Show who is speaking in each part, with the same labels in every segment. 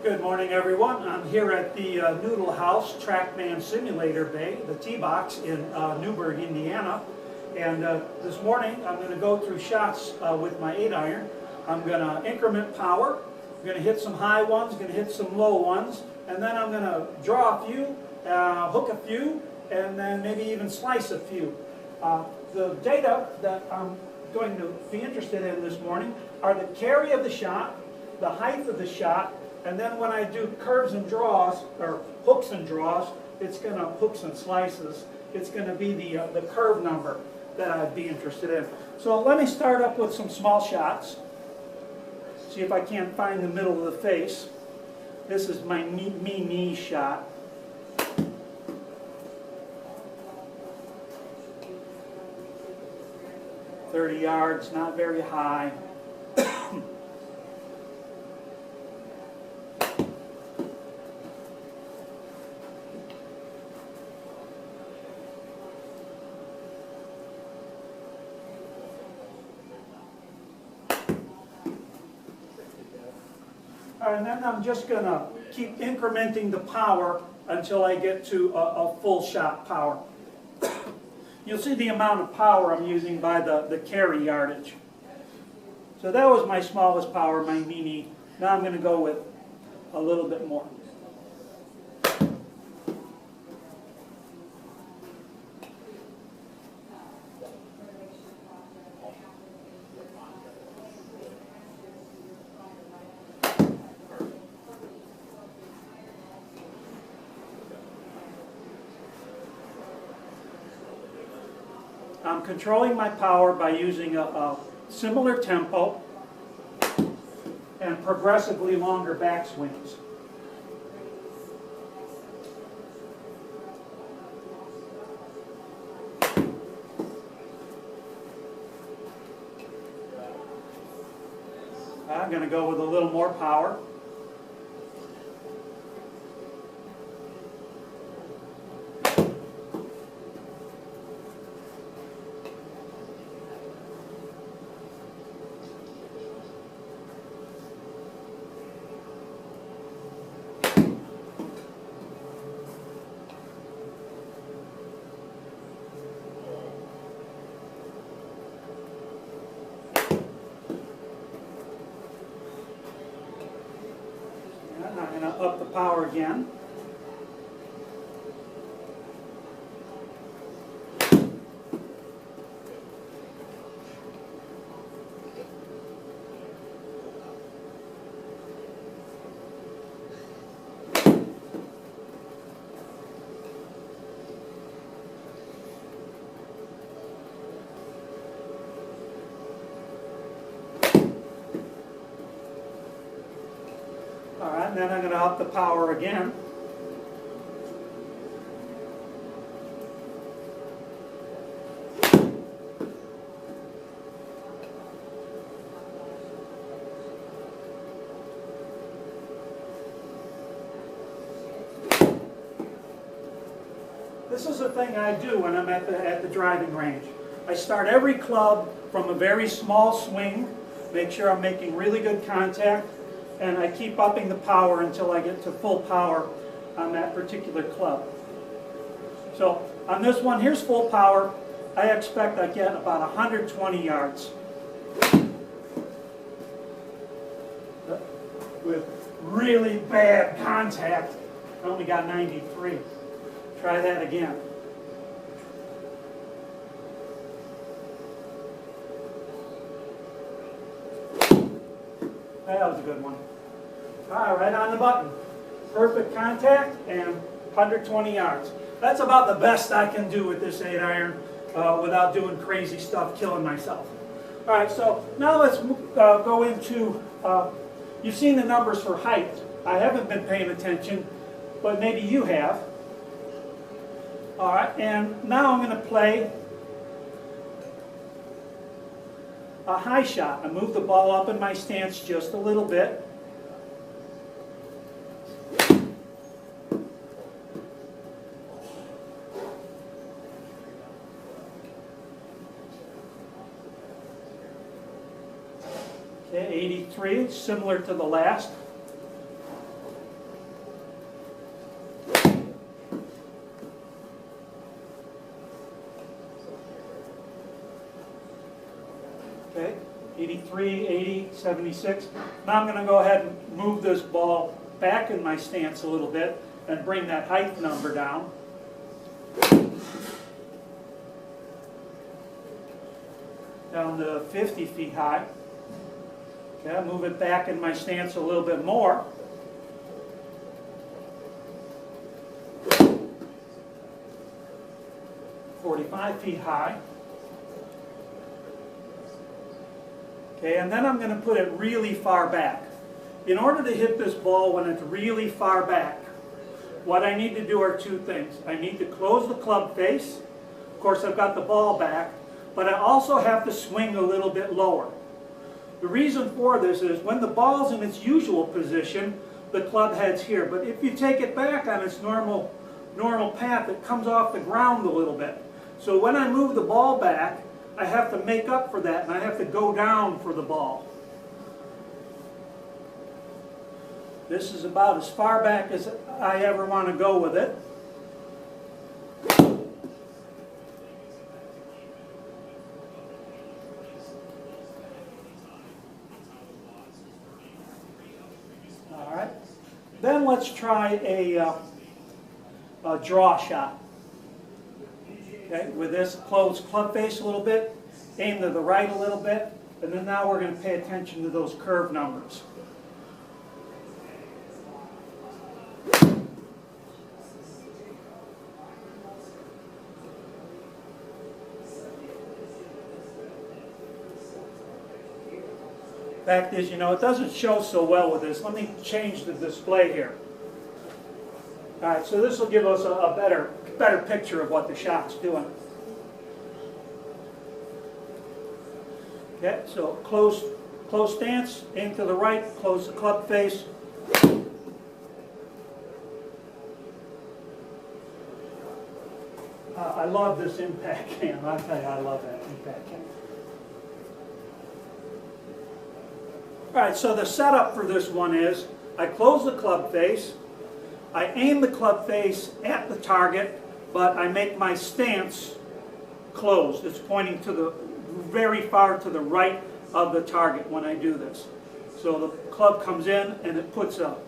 Speaker 1: Good morning, everyone. I'm here at the Noodle House Trackman Simulator Bay, the T-Box in Newburgh, Indiana. And this morning I'm going to go through shots with my 8-iron. I'm going to increment power. I'm going to hit some high ones, going to hit some low ones, and then I'm going to draw a few, hook a few, and then maybe even slice a few. The data that I'm going to be interested in this morning are the carry of the shot, the height of the shot, and then when I do curves and draws, or hooks and draws, it's going to hooks and slices. It's going to be the curve number that I'd be interested in. So let me start up with some small shots. See if I can't find the middle of the face. This is my me shot. .30 yards, not very high. And then I'm just going to keep incrementing the power until I get to a full shot power. You'll see the amount of power I'm using by the carry yardage. So that was my smallest power, my mini. Now I'm going to go with a little bit more. I'm controlling my power by using a similar tempo and progressively longer backswings. I'm going to go with a little more power. I'm going to up the power again. And then I'm going to up the power again. This is the thing I do when I'm at the driving range. I start every club from a very small swing, make sure I'm making really good contact, and I keep upping the power until I get to full power on that particular club. So on this one, here's full power. I expect I get about 120 yards. With really bad contact, I only got 93. Try that again. That was a good one. Right on the button. Perfect contact and 120 yards. That's about the best I can do with this 8-iron without doing crazy stuff, killing myself. All right, so now let's go into, you've seen the numbers for height. I haven't been paying attention, but maybe you have. All right, and now I'm going to play a high shot. I move the ball up in my stance just a little bit. Okay, 83, similar to the last. Okay, 83, 80, 76. Now I'm going to go ahead and move this ball back in my stance a little bit and bring that height number down. Down to 50 feet high. Okay, I'll move it back in my stance a little bit more. .45 feet high. Okay, and then I'm going to put it really far back. In order to hit this ball when it's really far back, what I need to do are two things. I need to close the club face. Of course, I've got the ball back, but I also have to swing a little bit lower. The reason for this is when the ball's in its usual position, the club head's here. But if you take it back on its normal path, it comes off the ground a little bit. So when I move the ball back, I have to make up for that, and I have to go down for the ball. This is about as far back as I ever want to go with it. All right. Then let's try a draw shot. Okay, with this, close club face a little bit, aim to the right a little bit, and then now we're going to pay attention to those curve numbers. Fact is, it doesn't show so well with this. Let me change the display here. All right, so this will give us a better picture of what the shot's doing. Okay, so close stance, aim to the right, close the club face. I love this impact cam. I'll tell you, I love that impact cam. All right, so the setup for this one is I close the club face, I aim the club face at the target, but I make my stance closed. It's pointing to the very far to the right of the target when I do this. So the club comes in and it puts a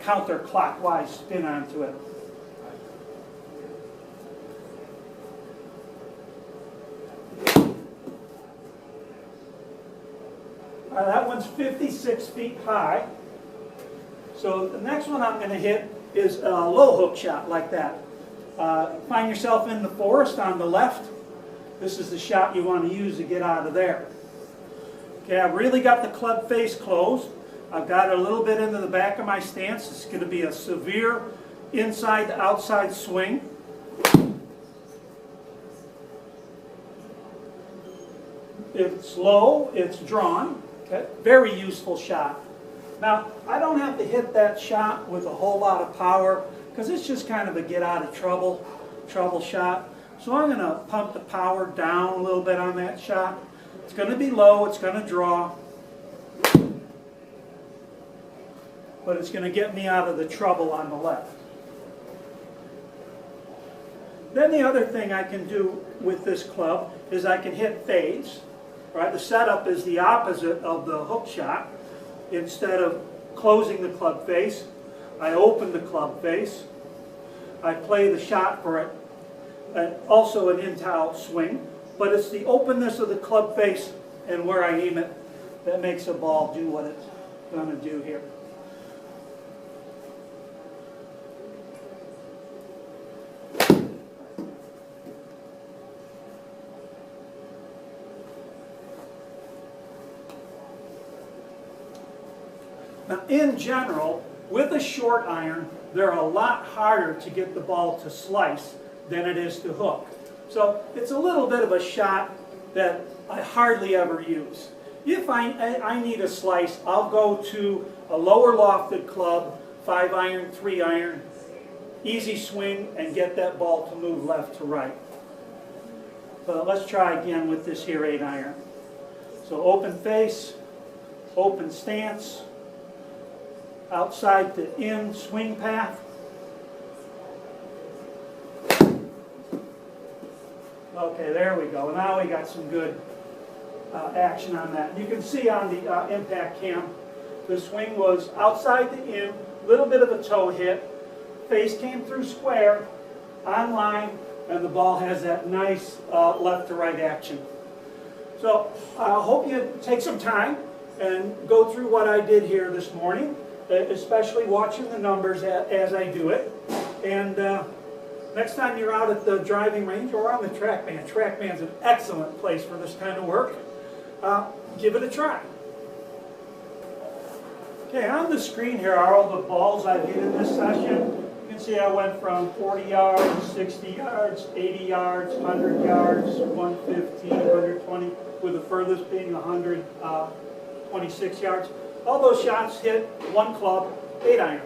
Speaker 1: counterclockwise spin onto it. That one's 56 feet high. So the next one I'm going to hit is a low hook shot like that. Find yourself in the forest on the left. This is the shot you want to use to get out of there. Okay, I've really got the club face closed. I've got it a little bit into the back of my stance. It's going to be a severe inside to outside swing. It's low, it's drawn. Okay, very useful shot. Now, I don't have to hit that shot with a whole lot of power because it's just kind of a get out of trouble shot. So I'm going to pump the power down a little bit on that shot. It's going to be low, it's going to draw, but it's going to get me out of the trouble on the left. Then the other thing I can do with this club is I can hit fades. Right? The setup is the opposite of the hook shot. Instead of closing the club face, I open the club face. I play the shot for it. And also an in-to-out swing. But it's the openness of the club face and where I aim it that makes a ball do what it's going to do here. Now, in general, with a short iron, they're a lot harder to get the ball to slice than it is to hook. So it's a little bit of a shot that I hardly ever use. If I need a slice, I'll go to a lower lofted club, 5-iron, 3-iron, easy swing, and get that ball to move left to right. But let's try again with this here 8-iron. So open face, open stance, outside to in swing path. Okay. Okay, there we go. Now we got some good action on that. You can see on the impact cam, the swing was outside the in, little bit of a toe hit, face came through square, on line, and the ball has that nice left to right action. So I hope you take some time and go through what I did here this morning, especially watching the numbers as I do it. And next time you're out at the driving range or on the Trackman, Trackman's an excellent place for this kind of work. Give it a try. Okay, on the screen here are all the balls I've hit in this session. You can see I went from 40 yards, 60 yards, 80 yards, 100 yards, 115, 120, with the furthest being 126 yards. All those shots hit one club, 8-iron.